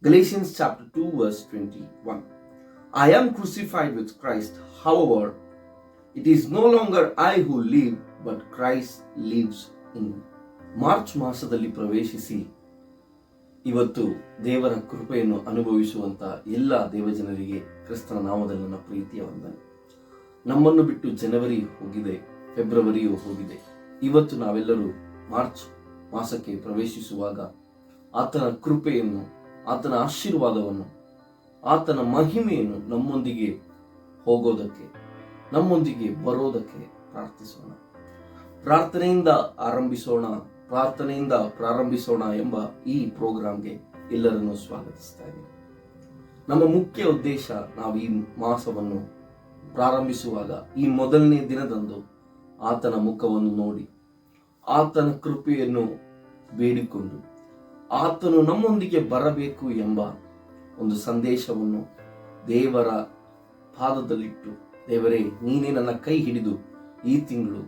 Galatians chapter 2 verse 21. I am crucified with Christ. However, it is no longer I who live, but Christ lives in me. March ಮಾಸದಲ್ಲಿ ಪ್ರವೇಶಿಸಿ ಇವತ್ತು ದೇವರ ಕೃಪೆಯನ್ನು ಅನುಭವಿಸುವಂತ ಎಲ್ಲ ದೇವಜನರಿಗೆ ಕ್ರಿಸ್ತನ ನಾಮದಲ್ಲಿ ನನ್ನ ಪ್ರೀತಿಯ ವಂದನೆ. ನಮ್ಮನ್ನು ಬಿಟ್ಟು ಜನವರಿ ಹೋಗಿದೆ, ಫೆಬ್ರವರಿಯೂ ಹೋಗಿದೆ. ಇವತ್ತು ನಾವೆಲ್ಲರೂ ಮಾರ್ಚ್ ಮಾಸಕ್ಕೆ ಪ್ರವೇಶಿಸುವಾಗ ಆತನ ಕೃಪೆಯನ್ನು, ಆತನ ಆಶೀರ್ವಾದವನ್ನು, ಆತನ ಮಹಿಮೆಯನ್ನು ನಮ್ಮೊಂದಿಗೆ ಹೋಗೋದಕ್ಕೆ, ನಮ್ಮೊಂದಿಗೆ ಬರೋದಕ್ಕೆ ಪ್ರಾರ್ಥಿಸೋಣ. ಪ್ರಾರ್ಥನೆಯಿಂದ ಪ್ರಾರಂಭಿಸೋಣ ಎಂಬ ಈ ಪ್ರೋಗ್ರಾಂಗೆ ಎಲ್ಲರನ್ನೂ ಸ್ವಾಗತಿಸ್ತಾ ಇದ್ದೀನಿ. ನಮ್ಮ ಮುಖ್ಯ ಉದ್ದೇಶ, ನಾವು ಈ ಮಾಸವನ್ನು ಪ್ರಾರಂಭಿಸುವಾಗ ಈ ಮೊದಲನೇ ದಿನದಂದು ಆತನ ಮುಖವನ್ನು ನೋಡಿ, ಆತನ ಕೃಪೆಯನ್ನು ಬೇಡಿಕೊಂಡು, ಆತನು ನಮ್ಮೊಂದಿಗೆ ಬರಬೇಕು ಎಂಬ ಒಂದು ಸಂದೇಶವನ್ನು ದೇವರ ಪಾದದಲ್ಲಿಟ್ಟು, ದೇವರೇ ನೀನೇ ನನ್ನ ಕೈ ಹಿಡಿದು ಈ ತಿಂಗಳು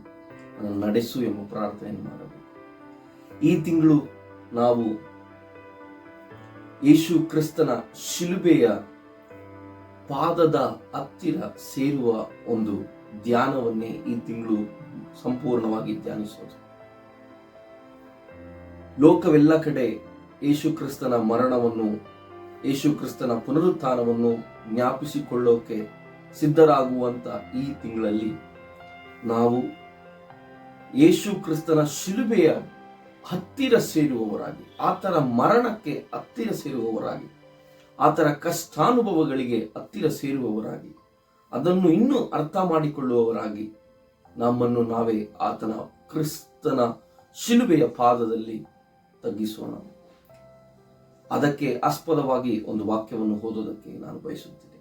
ನನ್ನ ನಡೆಸು ಎಂಬ ಪ್ರಾರ್ಥನೆಯನ್ನು ಮಾಡಬೇಕು. ಈ ತಿಂಗಳು ನಾವು ಯೇಸು ಕ್ರಿಸ್ತನ ಶಿಲುಬೆಯ ಪಾದದ ಹತ್ತಿರ ಸೇರುವ ಒಂದು ಧ್ಯಾನವನ್ನೇ ಈ ತಿಂಗಳು ಸಂಪೂರ್ಣವಾಗಿ ಧ್ಯಾನಿಸೋದು. ಲೋಕವೆಲ್ಲ ಕಡೆ ಯೇಸು ಕ್ರಿಸ್ತನ ಮರಣವನ್ನು, ಯೇಸು ಕ್ರಿಸ್ತನ ಪುನರುತ್ಥಾನವನ್ನು ಜ್ಞಾಪಿಸಿಕೊಳ್ಳೋಕೆ ಸಿದ್ಧರಾಗುವಂತ ಈ ತಿಂಗಳಲ್ಲಿ ನಾವು ಯೇಸು ಕ್ರಿಸ್ತನ ಶಿಲುಬೆಯ ಹತ್ತಿರ ಸೇರುವವರಾಗಿ, ಆತನ ಮರಣಕ್ಕೆ ಹತ್ತಿರ ಸೇರುವವರಾಗಿ, ಆತನ ಕಷ್ಟಾನುಭವಗಳಿಗೆ ಹತ್ತಿರ ಸೇರುವವರಾಗಿ, ಅದನ್ನು ಇನ್ನೂ ಅರ್ಥ ಮಾಡಿಕೊಳ್ಳುವವರಾಗಿ ನಮ್ಮನ್ನು ನಾವೇ ಆತನ ಕ್ರಿಸ್ತನ ಶಿಲುಬೆಯ ಪಾದದಲ್ಲಿ ತಗ್ಗಿಸೋಣ. ಅದಕ್ಕೆ ಆಸ್ಪದವಾಗಿ ಒಂದು ವಾಕ್ಯವನ್ನು ಓದೋದಕ್ಕೆ ನಾನು ಬಯಸುತ್ತೇನೆ.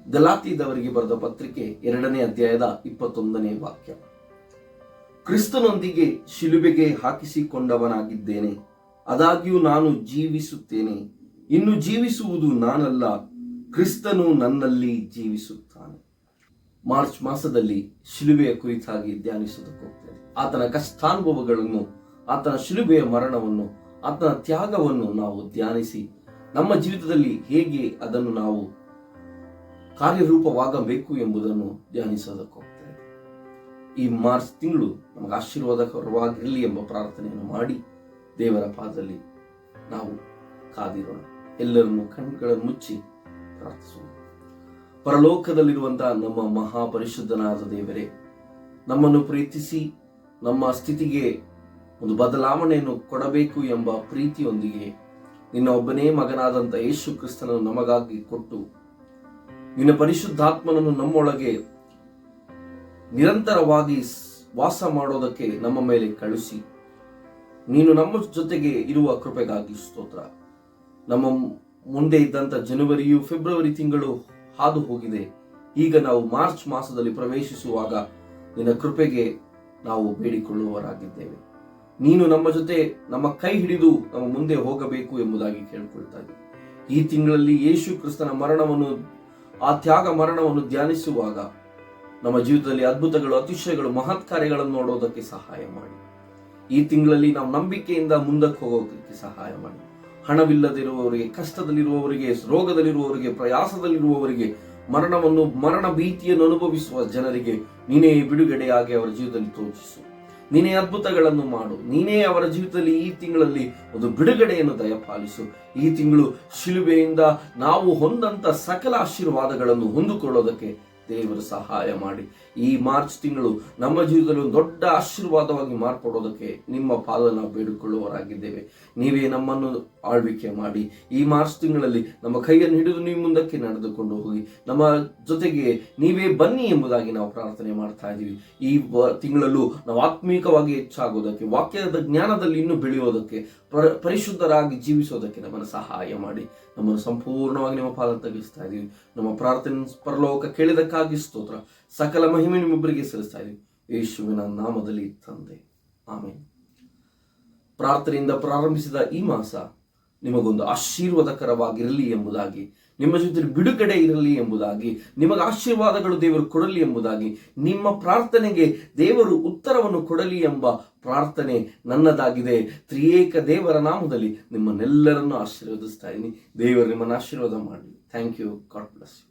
ಗಲಾತಿದವರಿಗೆ ಬರೆದ ಪತ್ರಿಕೆ 2ನೇ ಅಧ್ಯಾಯದ 21ನೇ ವಾಕ್ಯ. ಕ್ರಿಸ್ತನೊಂದಿಗೆ ಶಿಲುಬೆಗೆ ಹಾಕಿಸಿಕೊಂಡವನಾಗಿದ್ದೇನೆ, ಆದಾಗ್ಯೂ ನಾನು ಜೀವಿಸುತ್ತೇನೆ, ಇನ್ನು ಜೀವಿಸುವುದು ನಾನಲ್ಲ, ಕ್ರಿಸ್ತನು ನನ್ನಲ್ಲಿ ಜೀವಿಸುತ್ತಾನೆ. ಮಾರ್ಚ್ ಮಾಸದಲ್ಲಿ ಶಿಲುಬೆಯ ಕುರಿತಾಗಿ ಧ್ಯಾನಿಸುವುದಕ್ಕೆ ಹೋಗ್ತೇನೆ. ಆತನ ಕಷ್ಟಾನುಭವಗಳನ್ನು, ಆತನ ಶಿಲುಬೆಯ ಮರಣವನ್ನು, ಆತನ ತ್ಯಾಗವನ್ನು ನಾವು ಧ್ಯಾನಿಸಿ ನಮ್ಮ ಜೀವಿತದಲ್ಲಿ ಹೇಗೆ ಅದನ್ನು ನಾವು ಕಾರ್ಯರೂಪವಾಗಬೇಕು ಎಂಬುದನ್ನು ಧ್ಯಾನಿಸೋದಕ್ಕೆ ಹೋಗ್ತೇವೆ. ಈ ಮಾರ್ಚ್ ತಿಂಗಳು ನಮಗೆ ಆಶೀರ್ವಾದಕರವಾಗಿರಲಿ ಎಂಬ ಪ್ರಾರ್ಥನೆಯನ್ನು ಮಾಡಿ ದೇವರ ಪಾದದಲ್ಲಿ ನಾವು ಕಾದಿರೋಣ. ಎಲ್ಲರನ್ನು ಕಣ್ಣುಗಳನ್ನು ಮುಚ್ಚಿ ಪ್ರಾರ್ಥಿಸೋಣ. ಪರಲೋಕದಲ್ಲಿರುವಂತಹ ನಮ್ಮ ಮಹಾಪರಿಶುದ್ಧನಾದ ದೇವರೇ, ನಮ್ಮನ್ನು ಪ್ರೀತಿಸಿ ನಮ್ಮ ಸ್ಥಿತಿಗೆ ಒಂದು ಬದಲಾವಣೆಯನ್ನು ಕೊಡಬೇಕು ಎಂಬ ಪ್ರೀತಿಯೊಂದಿಗೆ ನಿನ್ನ ಒಬ್ಬನೇ ಮಗನಾದಂಥ ಯೇಸು ಕ್ರಿಸ್ತನನ್ನು ನಮಗಾಗಿ ಕೊಟ್ಟು, ನಿನ್ನ ಪರಿಶುದ್ಧಾತ್ಮನನ್ನು ನಮ್ಮೊಳಗೆ ನಿರಂತರವಾಗಿ ವಾಸ ಮಾಡೋದಕ್ಕೆ ನಮ್ಮ ಮೇಲೆ ಕಳುಹಿಸಿ, ನೀನು ನಮ್ಮ ಜೊತೆಗೆ ಇರುವ ಕೃಪೆಗಾಗಿ ಸ್ತೋತ್ರ. ನಮ್ಮ ಮುಂದೆ ಇದ್ದಂಥ ಜನವರಿಯು ಫೆಬ್ರವರಿ ತಿಂಗಳು ಹಾದು ಹೋಗಿದೆ. ಈಗ ನಾವು ಮಾರ್ಚ್ ಮಾಸದಲ್ಲಿ ಪ್ರವೇಶಿಸುವಾಗ ನಿನ್ನ ಕೃಪೆಗೆ ನಾವು ಬೇಡಿಕೊಳ್ಳುವವರಾಗಿದ್ದೇವೆ. ನೀನು ನಮ್ಮ ಜೊತೆ, ನಮ್ಮ ಕೈ ಹಿಡಿದು ನಮ್ಮ ಮುಂದೆ ಹೋಗಬೇಕು ಎಂಬುದಾಗಿ ಕೇಳಿಕೊಳ್ತಾ ಇದ್ದೀವಿ. ಈ ತಿಂಗಳಲ್ಲಿ ಯೇಸು ಕ್ರಿಸ್ತನ ಮರಣವನ್ನು, ಆ ತ್ಯಾಗ ಮರಣವನ್ನು ಧ್ಯಾನಿಸುವಾಗ ನಮ್ಮ ಜೀವಿತದಲ್ಲಿ ಅದ್ಭುತಗಳು, ಅತಿಶಯಗಳು, ಮಹತ್ ಕಾರ್ಯಗಳನ್ನು ನೋಡೋದಕ್ಕೆ ಸಹಾಯ ಮಾಡಿ. ಈ ತಿಂಗಳಲ್ಲಿ ನಾವು ನಂಬಿಕೆಯಿಂದ ಮುಂದಕ್ಕೆ ಹೋಗೋದಕ್ಕೆ ಸಹಾಯ ಮಾಡಿ. ಹಣವಿಲ್ಲದಿರುವವರಿಗೆ, ಕಷ್ಟದಲ್ಲಿರುವವರಿಗೆ, ರೋಗದಲ್ಲಿರುವವರಿಗೆ, ಪ್ರಯಾಸದಲ್ಲಿರುವವರಿಗೆ, ಮರಣ ಭೀತಿಯನ್ನು ಅನುಭವಿಸುವ ಜನರಿಗೆ ನೀನೇ ಬಿಡುಗಡೆಯಾಗಿ ಅವರ ಜೀವಿತದಲ್ಲಿ ತೋರಿಸು. ನೀನೇ ಅದ್ಭುತಗಳನ್ನು ಮಾಡು. ನೀನೇ ಅವರ ಜೀವಿತದಲ್ಲಿ ಈ ತಿಂಗಳಲ್ಲಿ ಒಂದು ಬಿಡುಗಡೆಯನ್ನು ದಯಪಾಲಿಸು. ಈ ತಿಂಗಳು ಶಿಲುಬೆಯಿಂದ ನಾವು ಹೊಂದಂತ ಸಕಲ ಆಶೀರ್ವಾದಗಳನ್ನು ಹೊಂದಿಕೊಳ್ಳೋದಕ್ಕೆ ದೇವರು ಸಹಾಯ ಮಾಡಿ. ಈ ಮಾರ್ಚ್ ತಿಂಗಳು ನಮ್ಮ ಜೀವಿತದಲ್ಲಿ ಒಂದು ದೊಡ್ಡ ಆಶೀರ್ವಾದವಾಗಿ ಮಾರ್ಪಡೋದಕ್ಕೆ ನಿಮ್ಮ ಪಾದವನ್ನು ನಾವು ಬೇಡಿಕೊಳ್ಳುವವರಾಗಿದ್ದೇವೆ. ನೀವೇ ನಮ್ಮನ್ನು ಆಳ್ವಿಕೆ ಮಾಡಿ ಈ ಮಾರ್ಚ್ ತಿಂಗಳಲ್ಲಿ ನಮ್ಮ ಕೈಯನ್ನು ಹಿಡಿದು ನೀವು ಮುಂದಕ್ಕೆ ನಡೆದುಕೊಂಡು ಹೋಗಿ ನಮ್ಮ ಜೊತೆಗೆ ನೀವೇ ಬನ್ನಿ ಎಂಬುದಾಗಿ ನಾವು ಪ್ರಾರ್ಥನೆ ಮಾಡ್ತಾ ಇದ್ದೀವಿ. ಈ ತಿಂಗಳಲ್ಲೂ ನಾವು ಆತ್ಮೀಕವಾಗಿ ಹೆಚ್ಚಾಗೋದಕ್ಕೆ, ವಾಕ್ಯದ ಜ್ಞಾನದಲ್ಲಿ ಇನ್ನೂ ಬೆಳೆಯೋದಕ್ಕೆ, ಪರಿಶುದ್ಧರಾಗಿ ಜೀವಿಸೋದಕ್ಕೆ ನಮ್ಮನ್ನು ಸಹಾಯ ಮಾಡಿ. ನಮ್ಮನ್ನು ಸಂಪೂರ್ಣವಾಗಿ ನಿಮ್ಮ ಪಾದ ತಗ್ಗಿಸ್ತಾ ಇದ್ದೀವಿ. ನಮ್ಮ ಪ್ರಾರ್ಥನೆ ಪರಲೋಕ ಕೇಳಿದಕ್ಕಾಗಿ ಸ್ತೋತ್ರ. ಸಕಲ ಮಹಿಮೆ ನಿಮ್ಮೊಬ್ಬರಿಗೆ ಸಲ್ಲಿಸ್ತಾ ಇದ್ದೀವಿ ಯೇಸುವಿನ ನಾಮದಲ್ಲಿ ತಂದೆ, ಆಮೇನ್. ಪ್ರಾರ್ಥನೆಯಿಂದ ಪ್ರಾರಂಭಿಸಿದ ಈ ಮಾಸ ನಿಮಗೊಂದು ಆಶೀರ್ವಾದಕರವಾಗಿರಲಿ ಎಂಬುದಾಗಿ, ನಿಮ್ಮ ಜೊತೆ ಬಿಡುಗಡೆ ಇರಲಿ ಎಂಬುದಾಗಿ, ನಿಮಗೆ ಆಶೀರ್ವಾದಗಳು ದೇವರು ಕೊಡಲಿ ಎಂಬುದಾಗಿ, ನಿಮ್ಮ ಪ್ರಾರ್ಥನೆಗೆ ದೇವರು ಉತ್ತರವನ್ನು ಕೊಡಲಿ ಎಂಬ ಪ್ರಾರ್ಥನೆ ನನ್ನದಾಗಿದೆ. ತ್ರಿಯೇಕ ದೇವರ ನಾಮದಲ್ಲಿ ನಿಮ್ಮನ್ನೆಲ್ಲರನ್ನು ಆಶೀರ್ವದಿಸ್ತಾ ಇದ್ದೀನಿ. ದೇವರು ನಿಮ್ಮನ್ನು ಆಶೀರ್ವಾದ ಮಾಡಲಿ. Thank you. God bless you.